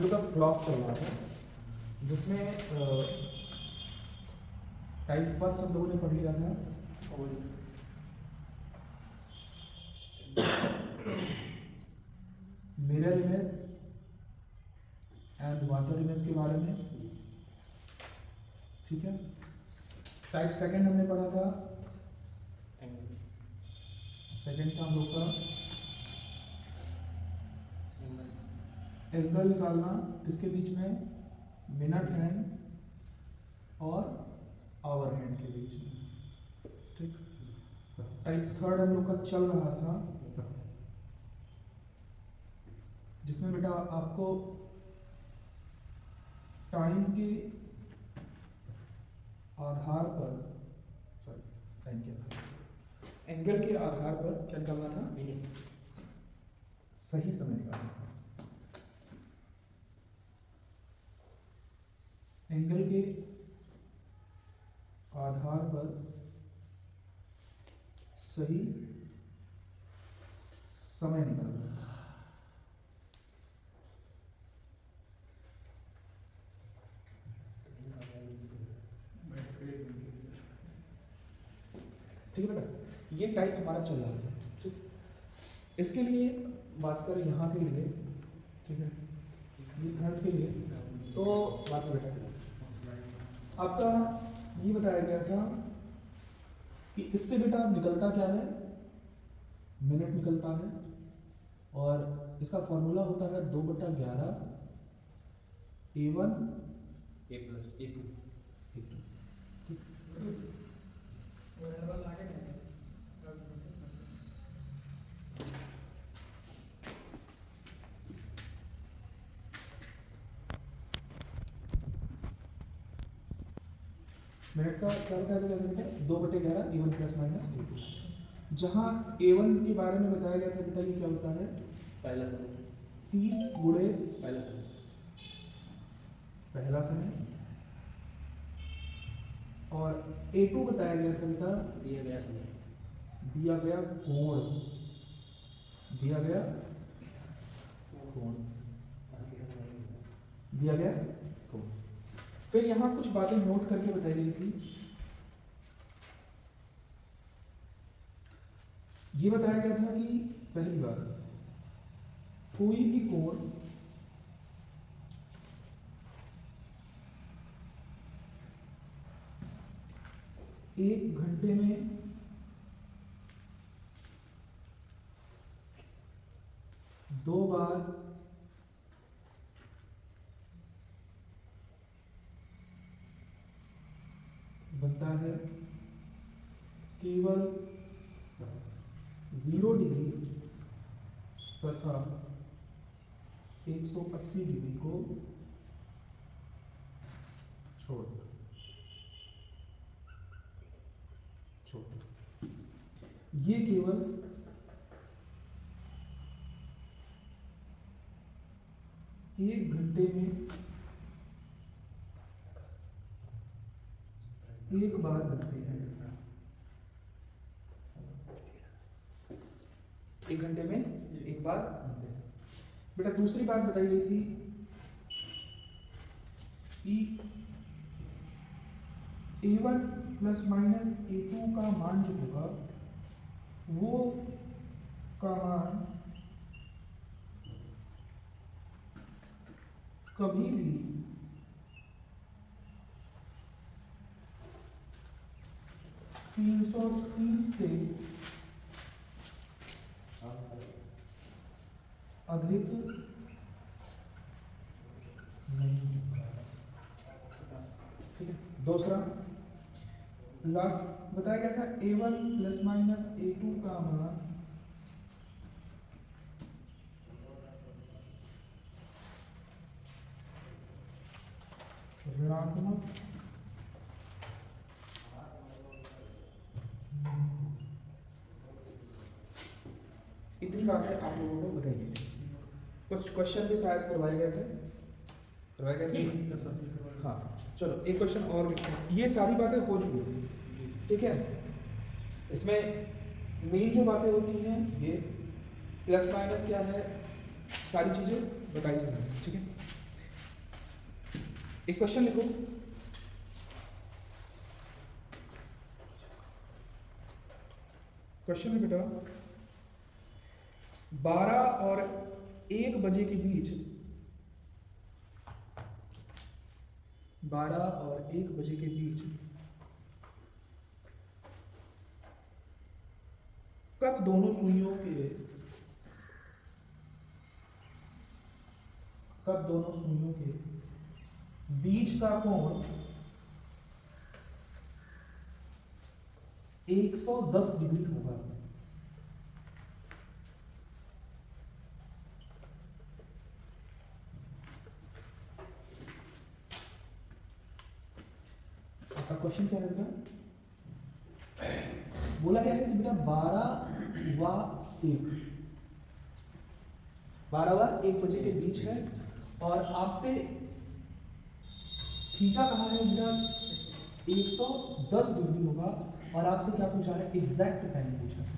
लोग का क्लॉक चल रहा था, जिसमें टाइप फर्स्ट हम लोगों ने पढ़ लिया था mirror image and water image के बारे में, ठीक है। टाइप सेकंड हमने पढ़ा था, सेकंड था हम लोग का एंगल निकालना किसके बीच में, मिनट हैंड और आवर हैंड के बीच में, ठीक। टाइप थर्ड हम लोग का चल रहा था, जिसमें बेटा आपको टाइम के आधार पर, सॉरी टाइम के आधार, एंगल के आधार पर क्या निकालना था, सही समय निकालना था। एंगल के आधार पर सही समय निकालना था। ठीक है बेटा, ये टाइप हमारा चल रहा है, ठीक। इसके लिए बात करें यहाँ के लिए, ठीक है, ये थर्ड के लिए, तो बात बेटा आपका ये बताया गया था कि इससे बेटा निकलता क्या है, मिनट निकलता है, और इसका फॉर्मूला होता है 2/11 A1 A+A2, ठीक। मिनट का क्या बताया गया था बेटा, 2/11 A1 + A2। जहाँ A1 के बारे में बताया गया था बेटा, ये क्या होता है, पहला समय, 30 गुणे पहला समय, पहला समय, और A2 बताया गया था बेटा, दिया गया समय, दिया गया कोण, दिया गया कोण, दिया गया कोण। फिर यहाँ कुछ बातें नोट करके बताई गई थी। ये बताया गया था कि पहली बार कोई भी कोण एक घंटे में दो बार बनता है, केवल 0 डिग्री तथा 180 डिग्री को छोड़, ये केवल एक घंटे में एक बार बनते हैं, एक घंटे में एक बार बनते हैं। बेटा दूसरी बात बताई गई थी कि A1 ± A2 का मान जो होगा, वो का मान कभी भी 330 से अधिक नहीं, ठीक है। दूसरा लास्ट बताया गया था A1 ± A2 का मान ऋणात्मक इतनी बातें आप लोगों को बताई गई थी। कुछ क्वेश्चन भी शायद करवाए गए थे, हाँ। चलो एक क्वेश्चन और देखते हैं। ये सारी बातें हो चुकी हैं, ठीक है। इसमें मेन जो बातें होती हैं, ये प्लस माइनस क्या है, सारी चीजें बताई जाती हैं, ठीक है। एक क्वेश्चन लिखो, क्वेश्चन है बेटा 12 और 1 बजे के बीच, 12 और 1 बजे के बीच कब दोनों सुइयों के बीच का कोण 110 डिग्री होगा। आपका क्वेश्चन क्या है बेटा? बोला गया है कि बेटा 12 व 1 बजे के बीच है और आपसे थीटा कहा है बेटा 110 डिग्री होगा और आपसे क्या पूछा है? एग्जैक्ट टाइम पूछा है।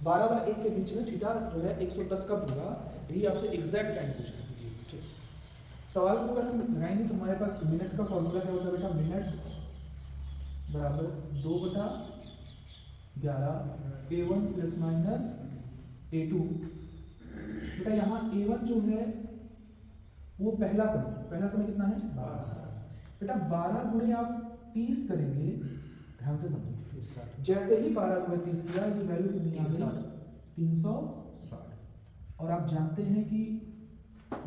12 व 1 के बीच में थीटा जो है 110 कब होगा, यही आपसे एग्जैक्ट टाइम पूछा है। ठीक, सवाल को अगर हम लगाएंगे तो हमारे पास मिनट का फॉर्मूला क्या होता है बेटा? मिनट बराबर 2/11 A1 प्लस माइनस A2। बेटा यहाँ A1 जो है वो पहला समय कितना है? 12। बेटा 12 गुणे आप 30 करेंगे, ध्यान से समझो, जैसे ही 12 गुणे 30 किया ये वैल्यू कितनी आ गई? 360। और आप जानते हैं कि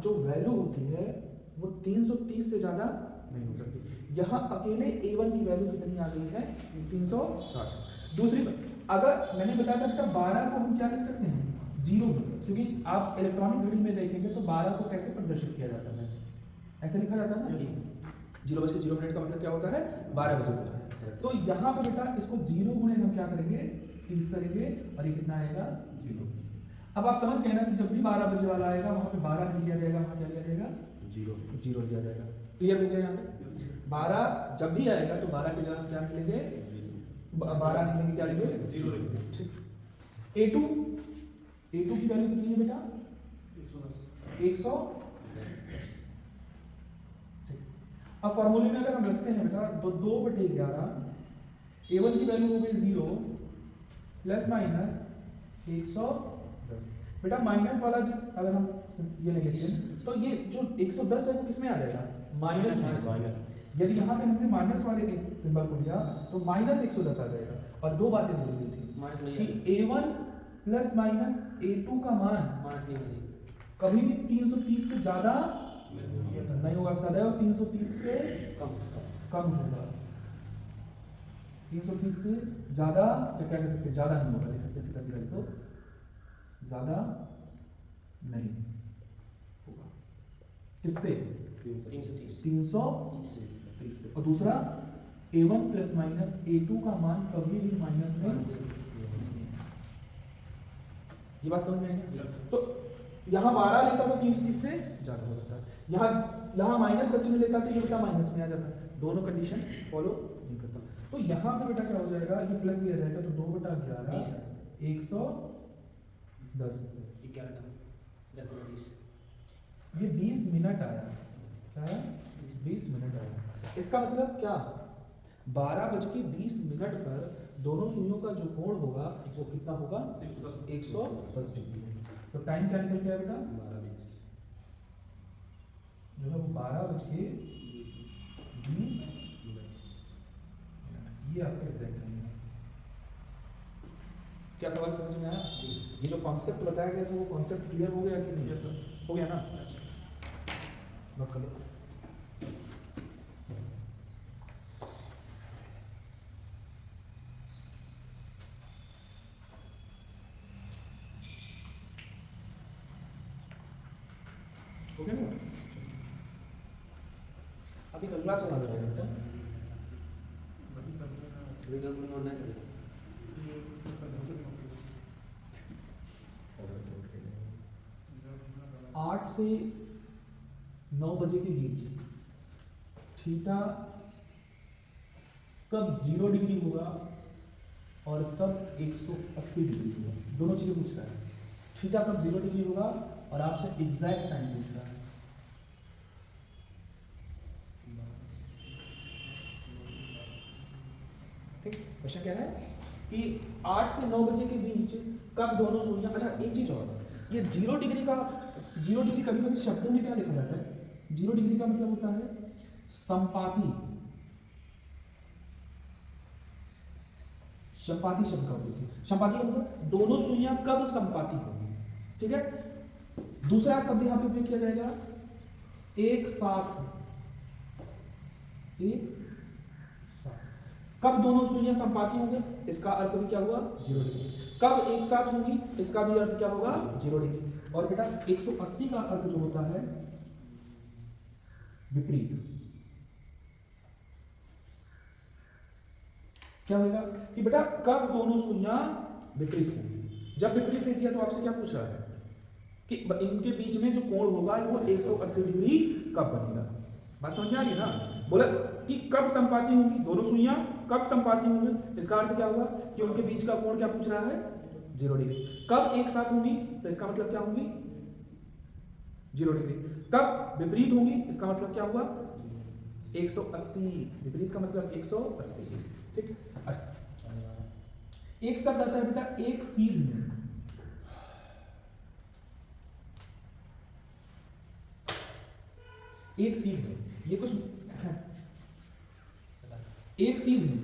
जो वैल्यू होती है वो 330 से ज्यादा नहीं हो सकती। यहाँ अकेले A1 की वैल्यू कितनी आ गई है? 360। दूसरी बात, अगर मैंने बताया था बेटा 12 को हम क्या लिख सकते हैं? 0, क्योंकि आप इलेक्ट्रॉनिक घड़ी में देखेंगे तो 12 को कैसे प्रदर्शित किया जाता है? ऐसे लिखा जाता है ना, 0:0 का मतलब क्या होता है? 12 बजे होता है। तो यहाँ पे बेटा इसको 0 गुणे हम क्या करेंगे? 30 करेंगे और ये कितना आएगा? 0। अब आप समझ गए ना कि जब भी 12 बजे वाला आएगा वहां पे 12 नहीं लिया जाएगा, वहां क्या लिया जाएगा? 0 लिया जाएगा। क्लियर हो गया? यहाँ पे 12 जब भी आएगा तो 12 की जगह क्या लिखेंगे? 12 नहीं लेंगे, क्या लेंगे? 0 लेंगे। ठीक, A2 की वैल्यू कितनी है बेटा? 110। अब फॉर्मूले में अगर हम रखते हैं बेटा तो 2/11 A1 की वैल्यू हो गई 0 प्लस माइनस 110। बेटा माइनस वाला जिस अगर हम ये लेंगे तो ये जो 110 है वो किसमें आ जाएगा? माइनस में। यदि यहाँ पे हमने माइनस वाले सिंबल को लिया तो माइनस 110 आ जाएगा। और दो बातें बोली गई थी कि A1 प्लस माइनस A2 का मान कभी भी 330 से ज्यादा नहीं होगा, सदैव 330 से कम होगा। 330 से ज्यादा क्या कह सकते? ज्यादा नहीं होगा, लिख सकते सीधा सीधा लिखो, ज्यादा नहीं होगा। किससे? 330 से। और दूसरा A1 प्लस माइनस A2 का मान कभी भी माइनस में, ये बात समझ में आई? तो यहाँ 12 लेता तो 330 से ज्यादा हो जाता है, यहाँ माइनस का चिन्ह लेता तो ये बेटा माइनस में आ जाता है। दोनों कंडीशन फॉलो नहीं करता। तो यहाँ पे बेटा क्या हो जाएगा? ये प्लस लिया जाएगा तो 2/11 110, ये 20 मिनट आया। क्या है? 20 मिनट आया। इसका मतलब क्या? 12:20 पर दोनों सुइयों का जो कोण होगा वो कितना होगा? 110 डिग्री। तो टाइम क्या निकल गया बेटा? जो है वो 12:20। ये आपका एग्जैक्ट टाइम है। क्या सवाल समझ में आया? ये जो कॉन्सेप्ट बताया गया था वो कॉन्सेप्ट क्लियर हो गया कि नहीं? यस सर, हो गया ना? नोट कर लो। हो गया ना? अभी कल क्लास होना है बेटा। आठ से 9 बजे के बीच थीटा कब 0 डिग्री होगा और कब 180 डिग्री होगा? दोनों चीजें पूछ रहा है। थीटा कब 0 डिग्री होगा और आपसे एग्जैक्ट टाइम पूछ रहा है। क्वेश्चन क्या है कि 8 से 9 बजे के बीच कब दोनों सुइयां, अच्छा एक चीज और, ये 0 डिग्री का, 0 डिग्री कभी कभी शब्दों में क्या लिखा जाता है, 0 डिग्री का मतलब होता है संपाती, संपाती शब्द का उपयोग, संपाती का मतलब दोनों सुइयां कब संपाती होंगी, ठीक है। दूसरा शब्द यहां पे उपयोग किया जाएगा एक साथ, एक साथ, कब दोनों सुइयां संपाती होंगे, इसका अर्थ भी क्या हुआ 0 डिग्री, कब एक साथ होंगी इसका भी अर्थ क्या होगा 0 डिग्री। और बेटा 180 का अर्थ जो होता है विपरीत, क्या होगा कि बेटा कब दोनों सुइयां विपरीत होंगी। जब विपरीत नहीं दिया तो आपसे क्या पूछ रहा है कि इनके बीच में जो कोण होगा वो 180 डिग्री कब बनेगा। बात समझ में आ रही है ना। बोला कि कब संपाती होंगी, दोनों सुइयां कब संपाती होंगी, इसका अर्थ क्या हुआ कि उनके बीच का कोण क्या पूछ रहा है 0 डिग्री। कब एक साथ होंगी तो इसका मतलब क्या होंगी 0 डिग्री। कब विपरीत होंगी इसका मतलब क्या हुआ 180, विपरीत का मतलब 180, ठीक। एक शब्द आता है बेटा एक सीध में, एक सीध में, ये कुछ एक सीध में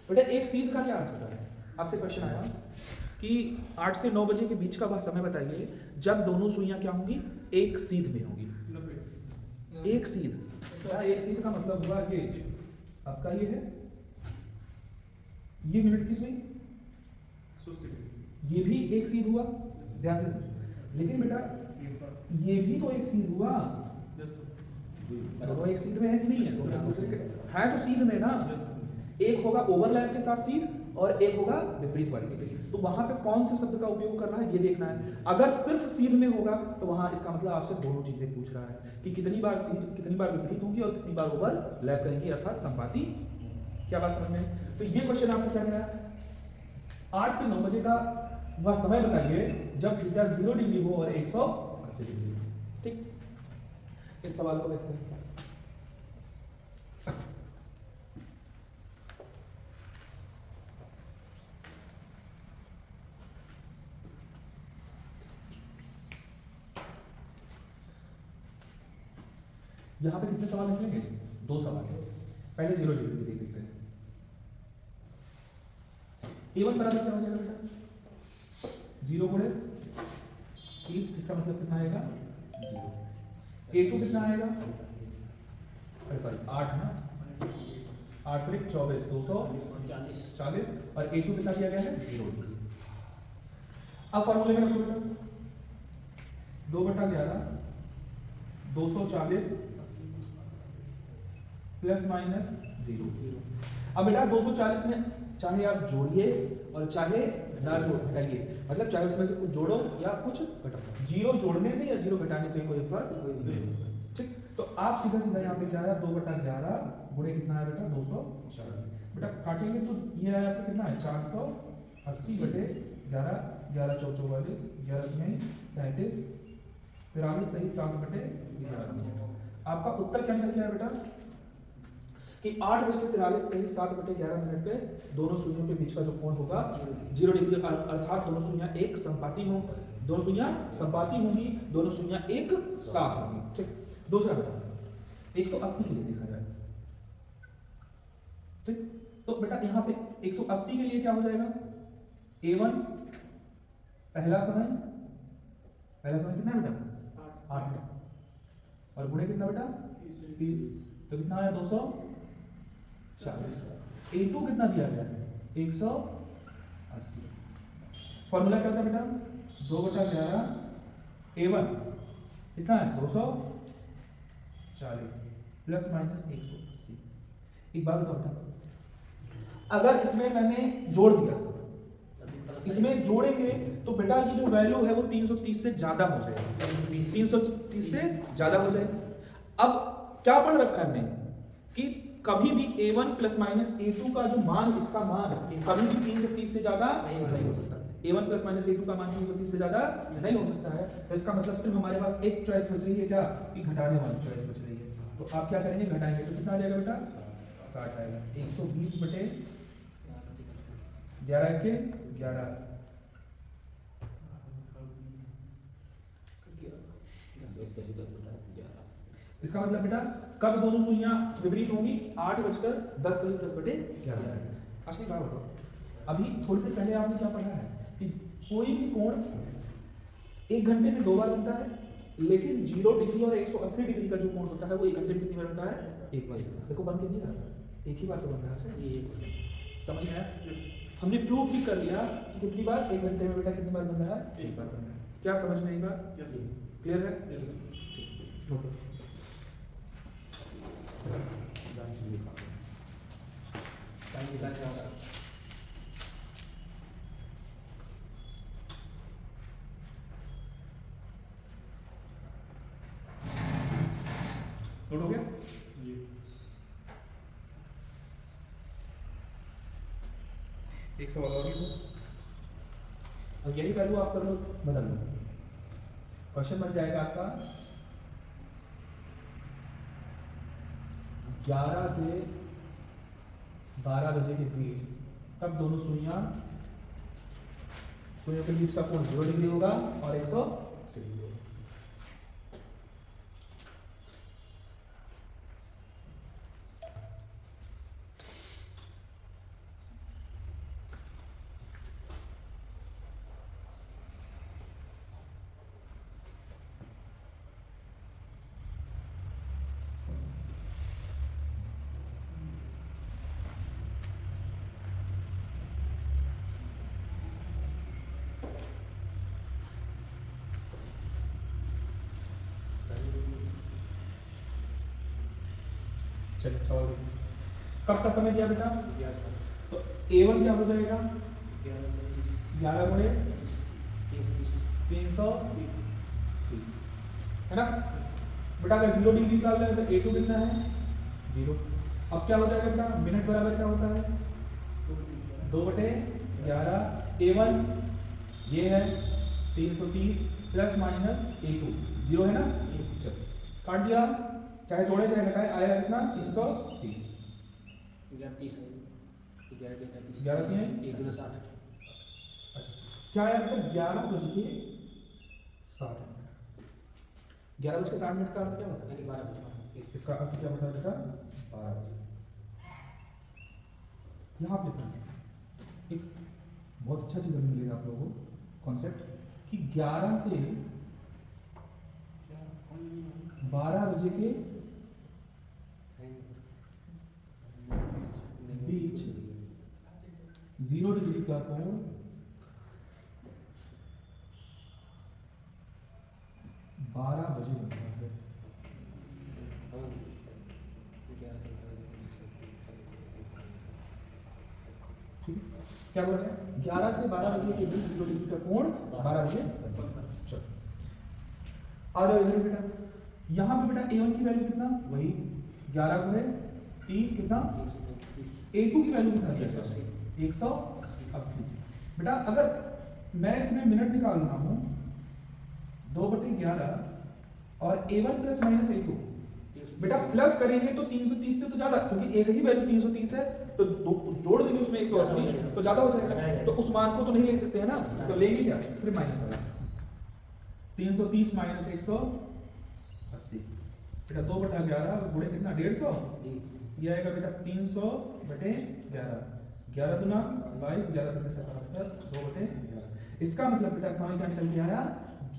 बेटा, एक सीध का क्या अर्थ होता है। आपसे क्वेश्चन आया कि 8 से 9 बजे के बीच का वह समय बताइए जब दोनों सुइयां क्या होंगी एक सीध में होंगी। एक सीध, एक सीध का मतलब हुआ ये आपका ये है, ये मिनट की सुई, ये भी एक सीध हुआ ध्यान से, लेकिन बेटा ये भी तो एक सीध हुआ, दोनों एक सीध में है कि नहीं है, दोनों दूसरे के है तो सीध में ना, एक होगा ओवरलैप के साथ सीध और एक होगा विपरीत वाली सीध, तो वहां पे कौन से शब्द का उपयोग करना है ये देखना है। अगर सिर्फ सीध में होगा तो वहां इसका मतलब आपसे दोनों चीजें पूछ रहा है कि कितनी बार सीध, कितनी बार विपरीत होंगी और कितनी बार ओवरलैप करेंगी अर्थात संपाती। क्या बात समझ में। तो ये क्वेश्चन आपको क्या मिला 8 से 9 बजे का वह समय बताइए जब थीटा 0 डिग्री हो और 180 डिग्री, ठीक। इस सवाल को देखते हैं। यहां पे कितने सवाल निकलेंगे 2 सवाल। पहले 0 डिग्री देख लेते हैं। A1 बराबर क्या हो जाएगा बेटा 0 गुणे 30, इसका मतलब कितना आएगा 0। A2 कितना आएगा, सॉरी 8 ना, 8 × 24 240 और A2 कितना दिया गया है 0। अब फॉर्मूले में रखो बेटा 2/11 240 प्लस माइनस 0। अब बेटा 240 में चाहे आप जोड़िए और चाहे ना घटाइए, मतलब चाहे उसमें से कुछ जोड़ो या कुछ घटाओ, 0 जोड़ने से या 0 घटाने से कोई फर्क नहीं, ठीक। तो आप सीधा सीधा यहाँ पे क्या आया 2/11 गुणे कितना है बेटा 240, बेटा काटेंगे तो ये आया आपका कितना है 480/11, 11 × 4 44, 11 × 33, 43 सही 7/11। आपका उत्तर क्या निकल के आया बेटा कि 8:43 सही 7/11 पे दोनों सुइयों के बीच का जो कोण होगा 0 डिग्री, अर्थात दोनों सुइयां एक संपाती हों, दोनों सुइयां संपाती होंगी, दोनों सुइयां एक साथ होंगी, ठीक। दूसरा बेटा 180 के लिए देखा जाए, ठीक। तो बेटा यहाँ पे 180 के लिए क्या हो जाएगा A1 पहला समय कितना है बेटा 8 और गुणे कितना बेटा 30, तो कितना आया 240। A2 कितना दिया गया है 180। फॉर्मूला क्या था बेटा 2/11 A1 कितना है 240 प्लस माइनस 180। एक बात बताओ बेटा, अगर इसमें मैंने जोड़ दिया, इसमें जोड़ेंगे तो बेटा ये जो वैल्यू है वो 330 से ज्यादा हो जाएगी, 330 से ज्यादा हो जाएगी। अब क्या पढ़ रखा है हमने कि कभी भी A1 प्लस माइनस A2 का जो मान, इसका मान कभी भी 330 से ज्यादा नहीं हो सकता। A1 प्लस माइनस A2 का मान 330 से ज्यादा नहीं हो सकता है। तो इसका मतलब सिर्फ हमारे पास एक चॉइस बच रही है, क्या कि घटाने वाली चॉइस बच रही है। तो आप क्या करेंगे घटाएंगे तो कितना आ जाएगा बेटा 60 आएगा, 120/11 11 के 11। इसका मतलब बेटा कब दोनों सुइयां विपरीत होंगी? 8:10:10 अच्छा क्या बताओ, अभी थोड़ी देर पहले आपने क्या पढ़ा है कि कोई भी कोण 1 घंटे में 2 बार बनता है, लेकिन 0 डिग्री और 180 डिग्री का जो कोण होता है वो 1 घंटे में कितनी बार बनता है? 1 बार। देखो बन के नहीं रहा, एक ही बार तो बन रहा है। समझ में आया? हमने प्रूव भी कर लिया कि कितनी बार 1 घंटे में बेटा कितनी बार बन रहा है? 1 बार बन रहा है। क्या समझ में आई बात? क्लियर है? नोट हो गया? एक सवाल और लिखो, अब यही वैल्यू आप कर लो, बदल लो। क्वेश्चन बन जाएगा आपका 11 से 12 बजे के बीच तब दोनों सुइयों के बीच का कोण 0 डिग्री होगा और 180 डिग्री होगा। चलिए सवाल कब का समय दिया बेटा? तो A1 क्या हो जाएगा? 11 गुणे 330 है ना बेटा। अगर 0 डिग्री निकाल रहे हैं तो A2 कितना है? 0। अब क्या हो जाएगा बेटा? मिनट बराबर क्या होता है? 2/11। A1 ये है 330 प्लस माइनस A2 0 है ना। चलो काट दिया, चाहे जोड़े चाहे घटाए, आया कितना? 330। 11 अच्छा क्या आया बेटा? 11:60। 11:60 का अर्थ क्या होता है? 12 बजे। इसका अर्थ क्या होता है बेटा? 12 बजे। यहाँ आप लिखना एक बहुत अच्छा चीज मिलेगा आप लोगों को कॉन्सेप्ट कि 11 से 12 बजे के बीच 0 डिग्री का कोण 12 बजे बनता है। ठीक है, क्या बोल रहे हैं? 11 से 12 बजे के बीच 0 डिग्री का कोण 12 बजे बनता है। चलो आ जाओ इधर बेटा, यहाँ पे बेटा A1 की वैल्यू कितना? वही 11 गुणे 30 कितना? A2 की वैल्यू कितना? 180। बेटा अगर मैं इसमें मिनट निकाल रहा हूँ 2/11 और A1 प्लस माइनस A2 बेटा प्लस करेंगे तो 330 से तो ज्यादा, क्योंकि एक ही वैल्यू 330 है तो जोड़ देंगे उसमें 180 तो ज्यादा हो जाएगा। तो उस मान को तो नहीं ले सकते हैं ना, तो लेंगे क्या? सिर्फ माइनस वाला 330 माइनस 180 बेटा 2/11 गुणे कितना? 150। ये आएगा बेटा 300/11। 11 दूना 22, 11 से 77, 2/11। इसका मतलब बेटा समय क्या निकल के आया?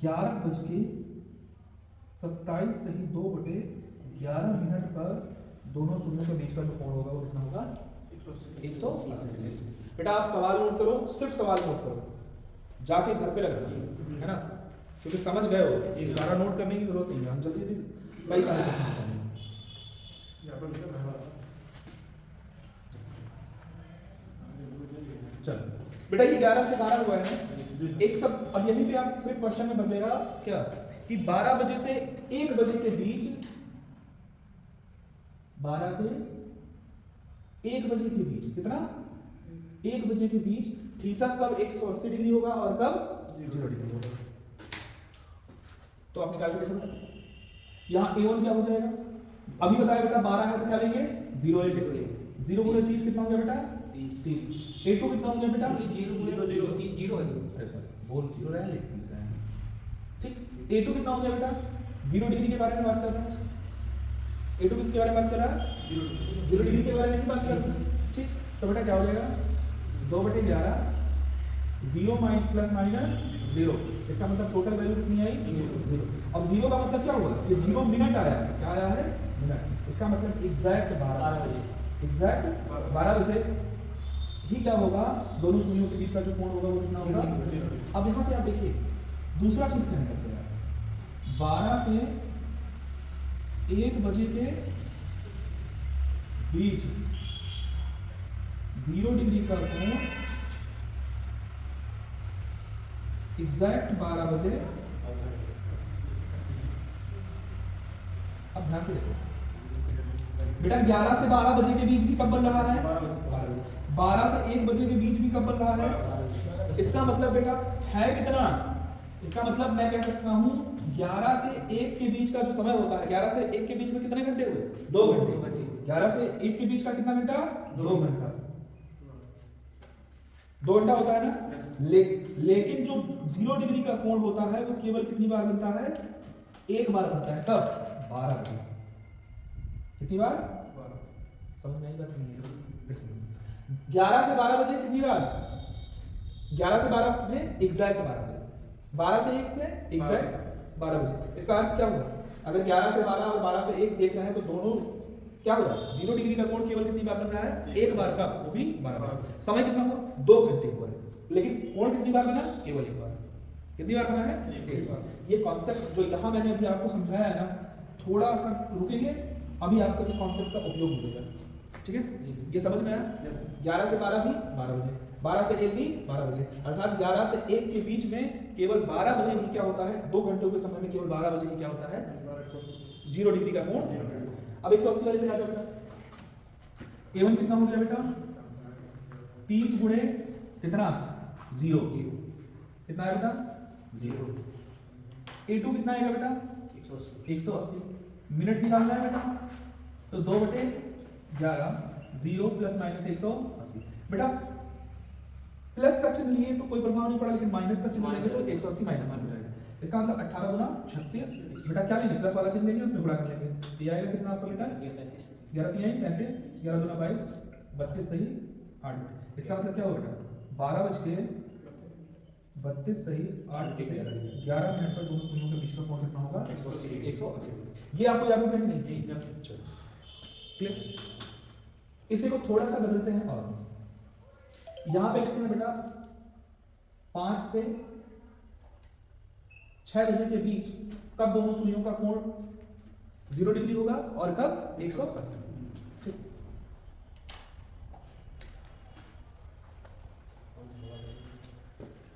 11:27 सही 2/11 मिनट पर दोनों सुइयों के बीच का जो कोण होगा वो कितना होगा? 180। बेटा आप सवाल नोट करो, सिर्फ सवाल नोट करो, जाके घर पे रखना है ना, क्योंकि समझ गए हो, सारा नोट करने की जरूरत नहीं है, हम जल्दी जल्दी कई सारे क्वेश्चन करेंगे। चलो बेटा ये 11 से 12 हुआ है, एक सब अब यहीं पे आप सिर्फ क्वेश्चन में बदलेगा क्या कि 12 बजे से 1 बजे के बीच, 12 से 1 बजे के बीच कितना? 1 बजे के बीच थीटा कब 180 डिग्री होगा और कब 0 डिग्री होगा? तो आपने कैलकुलेशन यहाँ A1 क्या हो जाएगा? अभी बताया बेटा 12 है तो क्या लेंगे? 0 लेंगे। 0 गुणे 30 कितना हो गया बेटा? 30। A2 कितना हो गया बेटा? 0 अरे सर बोल 0 रहा है 30 है। ठीक, A2 कितना हो गया बेटा? 0 डिग्री के बारे में बात कर रहा है। A2 किसके बारे में बात कर रहा है? 0 डिग्री के बारे में बात कर रहा है। ठीक, तो बेटा क्या हो जाएगा? 2/11 0 प्लस माइनस 0, इसका मतलब टोटल वैल्यू कितनी आई? 0। अब 0 का मतलब क्या हुआ? ये 0 मिनट आया है। क्या आया है? मिनट। इसका मतलब एग्जैक्ट 12 बजे, एग्जैक्ट 12 बजे ही क्या होगा? दोनों सुइयों के बीच का जो कोण होगा वो कितना होगा? 0। अब यहाँ से आप देखिए दूसरा चीज क्या करते हैं, 12 से 1 बजे के बीच 0 डिग्री का कोण एग्जैक्ट 12 बजे। अब ध्यान से देखो बेटा, 11 से 12 बजे के बीच भी कब बन रहा है? 12 से 1 बजे के बीच भी कब बन रहा है? इसका मतलब बेटा है कितना? इसका मतलब मैं कह सकता हूं 11 से 1 के बीच का जो समय होता है, 11 से 1 के बीच में कितने घंटे हुए? 2 घंटे। 11 से 1 के बीच का कितना घंटा? 2 घंटा। 2 घंटा होता है ना। लेकिन जो 0 डिग्री का कोण होता है वो केवल कितनी बार बनता है? एक बार बनता है। कब? 12 बजे। कितनी बार? 12। समझ में आई बात नहीं? 11 से 12 बजे कितनी बार? 11 से 12 बजे एग्जैक्ट 12 बजे, 12 से 1 में एग्जैक्ट 12 बजे। इसका अर्थ क्या हुआ? अगर 11 से 12 और 12 से 1 देख रहे हैं तो दोनों क्या हो रहा है? 0 डिग्री का कोण केवल कितनी बार बन रहा है? एक बार का, वो भी 12 बजे। समय कितना हुआ? 2 घंटे हुआ है, लेकिन कोण कितनी बार बना? केवल एक बार। कितनी बार बना है? एक बार। ये कॉन्सेप्ट जो यहाँ मैंने अभी आपको समझाया है ना, थोड़ा सा रुकेंगे, अभी आपको इस कॉन्सेप्ट का उपयोग मिलेगा। ठीक है, ये समझ में आया? 11 से 12 भी 12 बजे, 12 से 1 भी 12 बजे, अर्थात 11 से 1 के बीच में केवल 12 बजे ही क्या होता है? 2 घंटों के समय में केवल 12 बजे ही क्या होता है? 0 डिग्री का कोण। अब 180 वाले पे आ जाओ बेटा। A1 कितना हो गया बेटा? 30 गुणे कितना? 0। कितना है बेटा? 0। A2 कितना आएगा बेटा? 180। मिनट निकालना है बेटा, तो 2/11 0 प्लस माइनस 180। बेटा प्लस का चिन्ह लिए तो कोई प्रभाव नहीं पड़ा, लेकिन माइनस का चिन्ह लेंगे तो 180 माइनस में जाएगा। इसका मतलब 18 गुना 36। बेटा क्या लेंगे? प्लस वाला चिन्ह लेंगे, उसमें गुणा कर लेंगे। ये आएगा कितना आपका बेटा? 11 3 35, 11 दूना 22, 32 सही 8। इसका मतलब क्या होगा बेटा? 12 बज के 32 सही 8 के 11 मिनट पर दोनों सुइयों के बीच का कोण कितना होगा? 180। ये आपको याद हो गया नहीं? चलो क्लियर। इसे को थोड़ा सा बदलते हैं और यहां पे लिखते हैं बेटा 5 से 6 बजे के बीच कब दोनों सुइयों का कोण 0 डिग्री होगा और कब? 180। ठीक,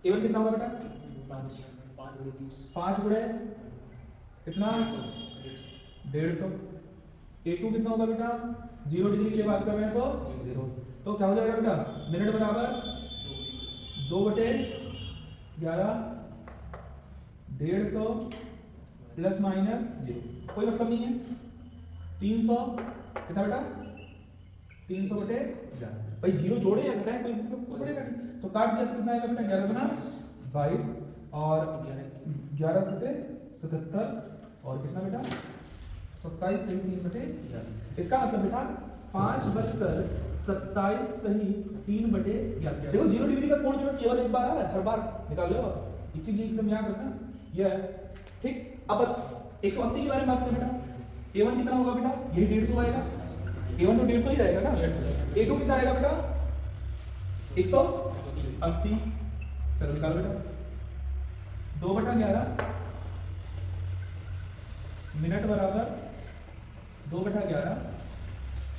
A1 कितना होगा बेटा? 5 गुणे कितना? 150। A2 कितना होगा बेटा? 0 डिग्री के लिए बात कर रहे हैं तो 0। तो क्या हो जाएगा बेटा? मिनट बराबर 2/11 150 प्लस माइनस 0, कोई मतलब नहीं है। 300 कितना बेटा? 300/11। भाई 0 जोड़े या घटाएं कोई मतलब पड़ेगा नहीं, तो काट दिया तो कितना आएगा बेटा? 11 गुना 22 और 11 सते 77 और कितना बेटा? 27 सही 3/11। इसका मतलब बेटा 5:27 सही 3/11। देखो 0 डिग्री का कोण जो है केवल एक बार आ रहा है, हर बार निकाल लो। एक चीज एकदम याद रखना, ये है ठीक। अब 180 के बारे में बात करें बेटा, A1 कितना होगा बेटा? यही 150 आएगा। A1 तो 150 ही रहेगा ना। A2 कितना आएगा बेटा? 180। चलो निकालो बेटा। 2/11 मिनट बराबर 2/11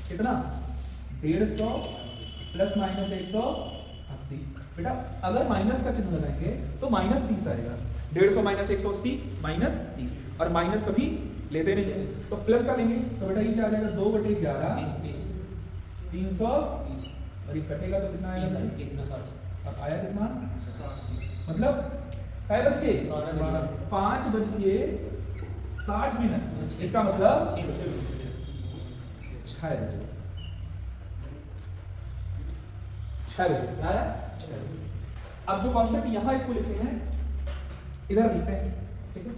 कितना? 150 प्लस माइनस 180। बेटा अगर माइनस का चिन्ह लगाएंगे तो -30 आएगा। 150 माइनस 180 -30, और माइनस कभी लेते नहीं है तो प्लस का लेंगे तो बेटा ये क्या आ जाएगा? 2/11 300 और ये कटेगा तो कितना आएगा? 60। अब आया कितना? मतलब 5 बज के 5:60 मिनट। इसका मतलब 6 बजे। 6 बजे, क्या आया 6 बजे। अब जो कॉन्सेप्ट यहाँ इसको लिखते हैं इधर लिखते हैं, ठीक है।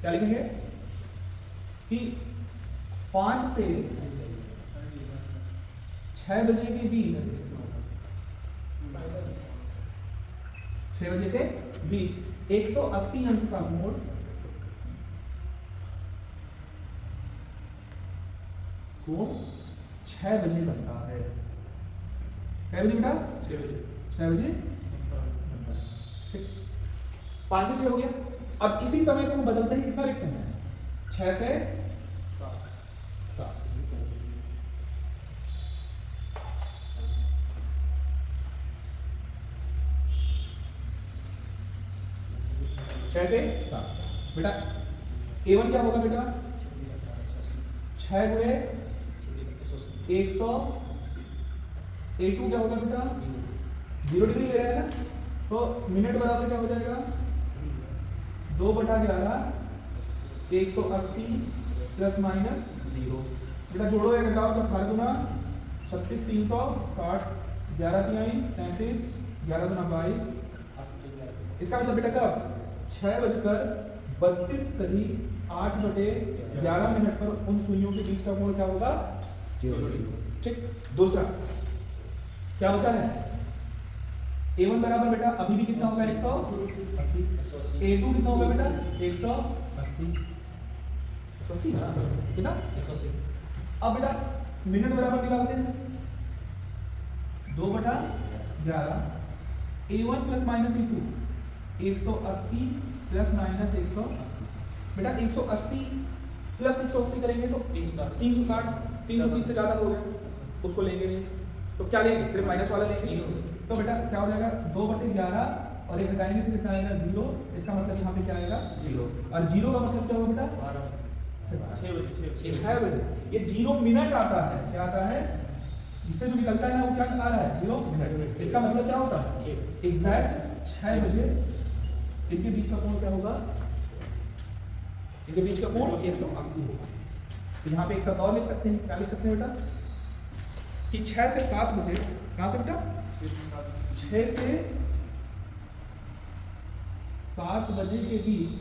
क्या लिखेंगे कि 5 से 6 बजे के बीच 6 बजे के बीच 180 अंश का कोण 6 बजे बनता है। क्या बजे बेटा 6 बजे, 6 बजे बनता है, ठीक। 5 से 6 हो गया। अब इसी समय को हम बदलते हैं, कितना लिखते हैं 6 से 7। 6 से 7 बेटा A1 क्या होगा बेटा 6 गुणे 100। A2 क्या होगा बेटा 0 डिग्री ले रहे हैं ना, तो मिनट बराबर क्या हो जाएगा 2/11 180 प्लस माइनस 0। बेटा जोड़ो या घटाओ तो 18 गुना 36 360 11 तिहाई 33 11 गुना 22। इसका मतलब बेटा कब 6:32 सही 8/11 मिनट पर उन सुइयों के बीच का कोण क्या होगा 0 डिग्री, ठीक। दूसरा क्या बचा है A1 बराबर बेटा अभी भी कितना होगा 180। A2 कितना होगा बेटा 180 कितना 180। अब बेटा मिनट बराबर निकालते हैं 2/11 A1 plus minus A2 180 plus minus 180। बेटा 180 प्लस 180 करेंगे तो 360 330 से ज्यादा हो गया, उसको लेंगे नहीं तो क्या लेंगे सिर्फ माइनस वाला लेंगे। तो बेटा क्या हो जाएगा 2/11 और एक घटाएंगे तो कितना आएगा 0। इसका मतलब यहाँ पे क्या आएगा 0, और 0 का मतलब क्या होगा बेटा 6 बजे। ये 0 मिनट आता है, क्या आता है इससे जो निकलता है ना वो क्या आ रहा है 0 मिनट। इसका मतलब क्या होता है एग्जैक्ट 6 बजे इनके बीच का कोण क्या होगा, इनके बीच का कोण 180 होगा। तो यहाँ पे एक साथ और लिख सकते हैं, क्या लिख सकते हैं बेटा कि 6 से 7 बजे, कहाँ से बेटा 6 से 7 बजे के बीच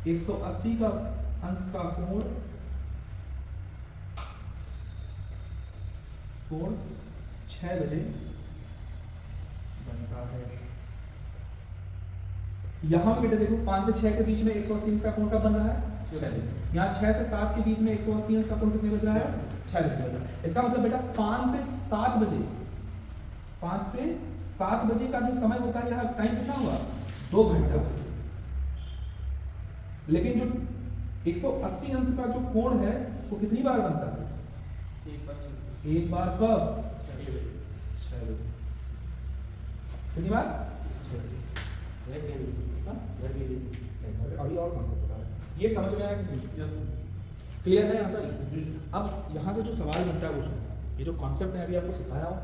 180 का अंश का कोण 6 बजे बनता है। यहां पे बेटा देखो 5 से 6 के बीच में 180 अंश का कोण कब बन रहा है 6 बजे। यहाँ 6 से 7 के बीच में 180 अंश का कोण कितने बज रहा है 6 बजे बज रहा है। इसका मतलब बेटा 5 से 7 बजे, 5 से 7 बजे का जो समय होता है यहाँ टाइम कितना हुआ 2 घंटा। लेकिन जो 180 अंश का जो कोण है वो कितनी बार बनता है एक बार कब 6 बजे। कितनी बार 6 बजे। अभी और कॉन्सेप्ट बता रहे हैं, ये समझ में आया कि नहीं क्लियर है यहाँ तक। अब यहाँ से जो सवाल बनता है वो सुनो, ये जो कॉन्सेप्ट है अभी आपको सिखाया हो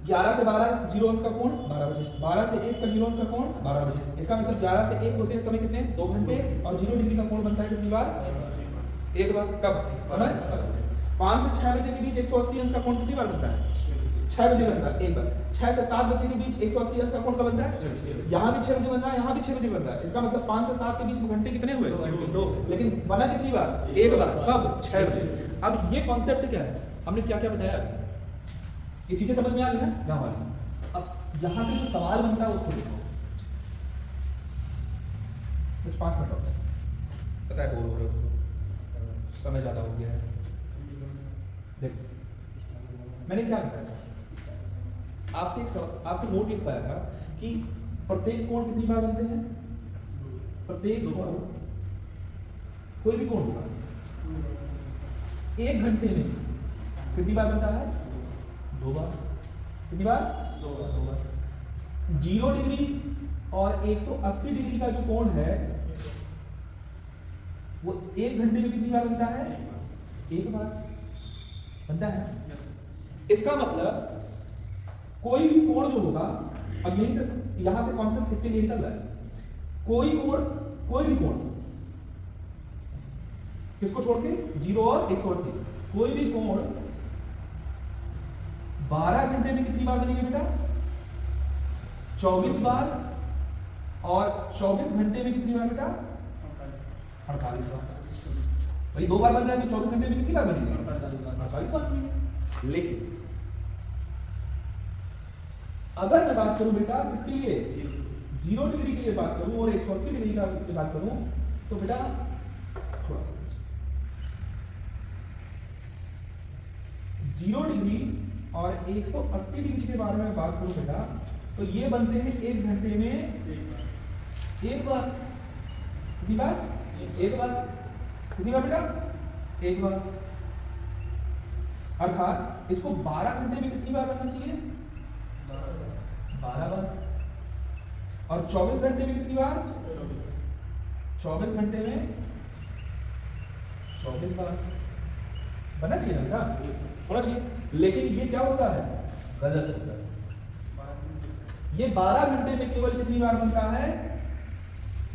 11 से 12 0 अंश का कोण 12 बजे, 12 से 1 का 0 अंश का कोण 12 बजे। इसका मतलब 11 से 1 होते हैं समय कितने 2 घंटे, और 0 डिग्री का कोण बनता है कितनी बार एक बार। कब समझ 5 से 6 बजे के बीच 180 अंश का कोण कितनी बार बनता है 6 बजे बनता है एक बार। 6 से 7 बजे के बीच 180 अंश का कोण कब बनता है यहाँ भी 6 बजे बन रहा है, यहाँ भी 6 बजे बन रहा है। इसका मतलब 5 से 7 के बीच घंटे कितने हुए 2, लेकिन बना कितनी बार एक बार कब 6 बजे। अब ये कॉन्सेप्ट क्या है, हमने क्या क्या बताया, ये चीजें समझ में आ गई ना यहाँ से। अब यहाँ से जो सवाल बनता है उसको देखो, बस 5 मिनट और पता है बोर हो रहे हो, समय ज्यादा हो गया है। देखो मैंने क्या बताया था आपसे, एक सवाल आपको नोट लिखवाया था कि प्रत्येक कोण कितनी बार बनते हैं, प्रत्येक कोण कोई भी कोण होगा 1 घंटे में कितनी बार बनता है 2 बार। कितनी बार 2 बार। 0 डिग्री और 180 डिग्री का जो कोण है वो 1 घंटे में कितनी बार बनता है 1 बार बनता है। इसका मतलब कोई भी कोण जो होगा, अब यहीं से यहां से कॉन्सेप्ट इसके लिए निकल रहा है, कोई कोण कोई भी कोण किसको छोड़ के 0 और 180, कोई भी कोण 12 घंटे में कितनी बार बनेगी बेटा? 24 बार। और 24 घंटे में कितनी बार बेटा? 48 बार। भाई 2 बार बन रहा है तो 24 घंटे में कितनी बार बनेगी? 48 बार बनेगी। लेकिन अगर मैं बात करूं बेटा किसके लिए? 0 डिग्री के लिए बात करूं और 180 डिग्री की बात करूं तो बेटा थोड़ा सा 0 डिग्री और 180 डिग्री के बारे में बात करूं बेटा तो ये बनते हैं 1 घंटे में एक बार। कितनी बार? एक बार। कितनी बार बेटा? एक बार। अर्थात इसको 12 घंटे में कितनी बार बनना चाहिए? 12 बार। और 24 घंटे में कितनी बार? 24 घंटे में 24 बार बनना चाहिए ना बेटा? होना चाहिए। लेकिन ये क्या होता है? गलत होता है। ये 12 घंटे में केवल कितनी बार बनता है?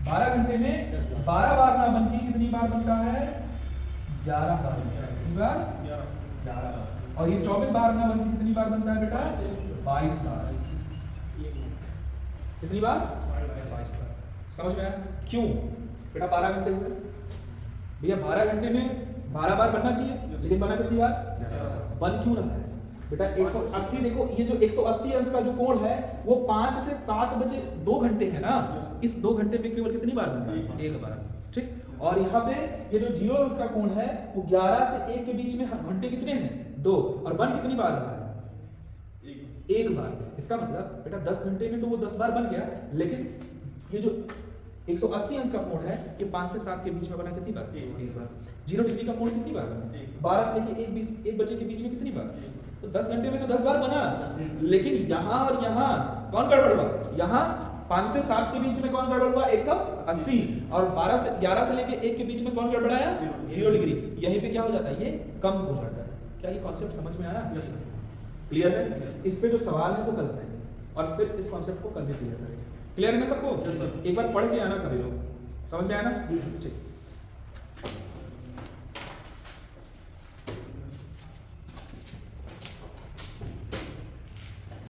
12 घंटे में 12 बार ना बन के कितनी बार बनता है? 11 बार बनता है। कितनी बार? 11 बार। और ये 24 बार ना बन के कितनी बार बनता है बेटा? 22 बार। कितनी बार? 22 बार। समझ में आया? क्यों बेटा 12 घंटे हुए? भैया 12 घंटे में 12 बार बनना चाहिए, लेकिन बना कितनी बार? बन क्यों रहा है बेटा? 180। देखो ये जो 180 अंश का जो कोण है वो 5 से 7 बजे 2 घंटे है ना। इस 2 घंटे में केवल कितनी बार बनता है? एक बार। ठीक। और यहाँ पे ये जो 0 अंश का कोण है वो 11 से 1 के बीच में घंटे कितने हैं? 2। और बन कितनी बार रहा है? एक बार। इसका मतलब बेटा 10 घंटे में तो वो 10 बार बन गया, लेकिन ये जो 180 अंश का कोण है ये 5 से 7 के बीच में बना कितनी बार? एक बार। 0 डिग्री का कोण कितनी बार बना? 12 से लेके 1 बजे के बीच में कितनी बार? तो 10 घंटे में तो 10 बार बना। लेकिन यहाँ और यहाँ कौन गड़बड़ हुआ? यहाँ 5 से 7 के बीच में कौन गड़बड़ हुआ? 180। और 11 से लेके 1 के बीच में कौन गड़बड़ाया? 0 डिग्री। यहीं पे क्या हो जाता है? ये कम हो जाता है। क्या ये कॉन्सेप्ट समझ में आया? क्लियर है? इस पे जो सवाल है वो कल बताएंगे और फिर इस कॉन्सेप्ट को कल भी क्लियर करेंगे। क्लियर है ना सबको? एक बार पढ़ के आना सभी लोग। समझ में आया ना? ठीक।